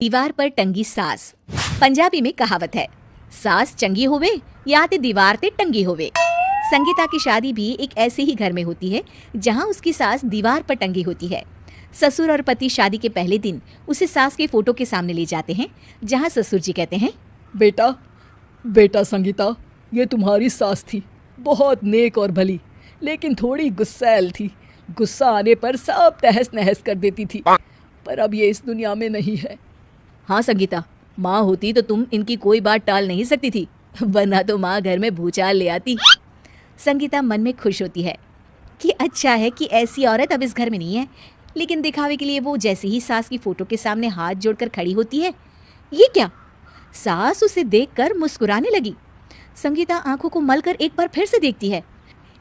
दीवार पर टंगी सास। पंजाबी में कहावत है, सास चंगी होवे या ते दीवार ते टंगी होवे। संगीता की शादी भी एक ऐसे ही घर में होती है जहां उसकी सास दीवार पर टंगी होती है। ससुर और पति शादी के पहले दिन उसे सास के फोटो के सामने ले जाते हैं, जहां ससुर जी कहते हैं, बेटा बेटा संगीता, ये तुम्हारी सास थी, बहुत नेक और भली, लेकिन थोड़ी गुस्सैल थी। गुस्सा आने पर सब तहस नहस कर देती थी, पर अब ये इस दुनिया में नहीं है। हाँ संगीता, माँ होती तो तुम इनकी कोई बात टाल नहीं सकती थी, वरना तो माँ घर में भूचाल ले आती। संगीता मन में खुश होती है कि अच्छा है कि ऐसी औरत अब इस घर में नहीं है, लेकिन दिखावे के लिए वो जैसे ही सास की फोटो के सामने हाथ जोड़कर खड़ी होती है, ये क्या? सास उसे देखकर मुस्कुराने लगी। संगीता आंखों को मलकर एक बार फिर से देखती है,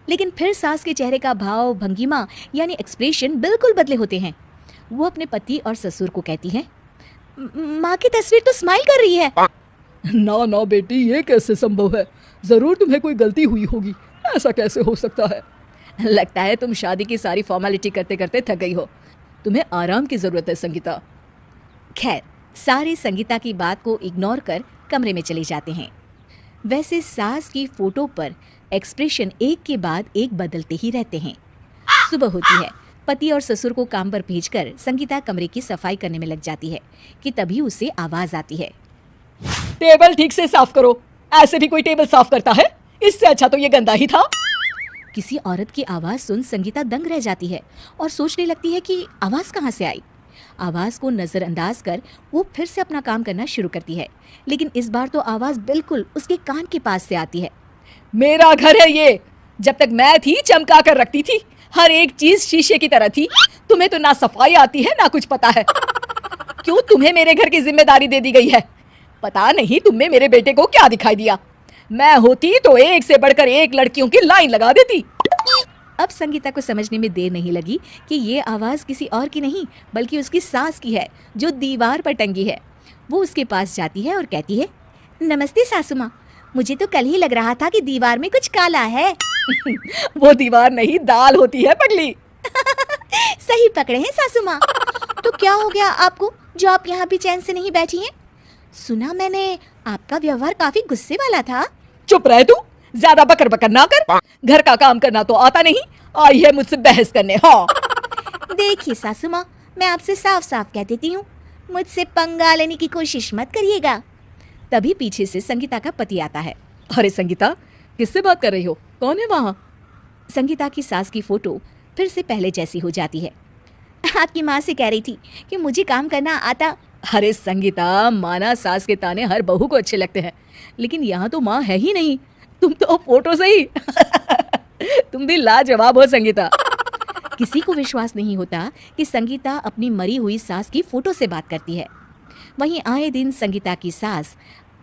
लेकिन फिर सास के चेहरे का भाव, भंगिमा यानी एक्सप्रेशन बिल्कुल बदले होते हैं। वो अपने पति और ससुर को कहती है, माँ की तस्वीर तो स्माइल कर रही है। ना ना बेटी, ये कैसे संभव है? जरूर तुम्हें कोई गलती हुई होगी, ऐसा कैसे हो सकता है? लगता है तुम शादी की सारी फॉर्मेलिटी करते करते थक गई हो, तुम्हें आराम की जरूरत है संगीता। खैर, सारे संगीता की बात को इग्नोर कर कमरे में चले जाते हैं। वैसे सास की फोटो पर एक्सप्रेशन एक के बाद एक बदलते ही रहते हैं। सुबह होती है, पति और ससुर को काम पर भेजकर संगीता कमरे की सफाई करने में लग जाती है कि तभी उसे आवाज आती है, टेबल ठीक से साफ करो। ऐसे भी कोई टेबल साफ करता है? इससे अच्छा तो ये गंदा ही था। किसी औरत की आवाज सुन संगीता दंग रह जाती है और सोचने लगती है कि आवाज कहाँ से आई। आवाज को नजरअंदाज कर वो फिर से अपना काम करना शुरू करती है, लेकिन इस बार तो आवाज बिल्कुल उसके कान के पास से आती है। मेरा घर है ये, जब तक मैं थी चमका कर रखती थी, हर एक चीज शीशे की तरह थी। तुम्हें तो ना सफाई आती है ना कुछ पता है। क्यों तुम्हें मेरे घर की जिम्मेदारी दे दी गई है? पता नहीं तुमने मेरे बेटे को क्या दिखाई दिया। मैं होती तो एक से बढ़कर एक लड़कियों की लाइन लगा देती। अब संगीता को समझने में देर नहीं लगी कि ये आवाज किसी और की नहीं बल्कि उसकी सास की है, जो दीवार पर टंगी है। वो उसके पास जाती है और कहती है, नमस्ते सासू माँ, मुझे तो कल ही लग रहा था कि दीवार में कुछ काला है। वो दीवार नहीं, दाल होती है पगली। सही पकड़े हैं सासू माँ। तो क्या हो गया आपको जो आप यहाँ भी चैन से नहीं बैठी हैं? सुना मैंने आपका व्यवहार काफी गुस्से वाला था। चुप रह तू, ज्यादा बकर बकर ना कर। घर का काम करना तो आता नहीं, आई है मुझसे बहस करने। हाँ देखिए सासू माँ, मैं आपसे साफ साफ कह देती हूँ, मुझसे पंगा लेने की कोशिश मत करिएगा। तभी पीछे से संगीता का पति आता है। अरे संगीता, किससे बात कर रही हो? कौन है वहाँ? संगीता की सास की फोटो फिर से पहले जैसी हो जाती है। आपकी माँ से कह रही थी कि मुझे काम करना आता। अरे संगीता, माना सास के ताने हर बहू को अच्छे लगते हैं, लेकिन यहाँ तो माँ है ही नहीं, तुम तो फोटो से ही। तुम भी लाजवाब हो संगीता। किसी को विश्वास नहीं होता कि संगीता अपनी मरी हुई सास की फोटो से बात करती है। वहीं आए दिन संगीता की सास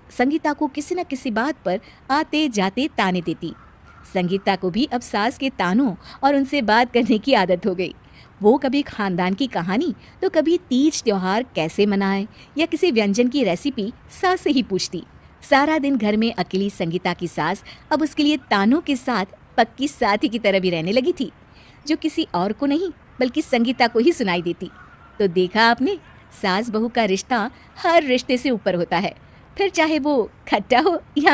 संगीता को किसी न किसी बात पर आते जाते ताने देती। संगीता को भी अब सास के तानों और उनसे बात करने की आदत हो गई। वो कभी खानदान की कहानी तो कभी तीज त्योहार कैसे मनाए या किसी व्यंजन की रेसिपी सास से ही पूछती। सारा दिन घर में अकेली संगीता की सास अब उसके लिए तानों के साथ पक्की साथी की तरह भी रहने लगी थी, जो किसी और को नहीं बल्कि संगीता को ही सुनाई देती। तो देखा आपने, सास बहू का रिश्ता हर रिश्ते से ऊपर होता है, फिर चाहे वो खट्टा हो या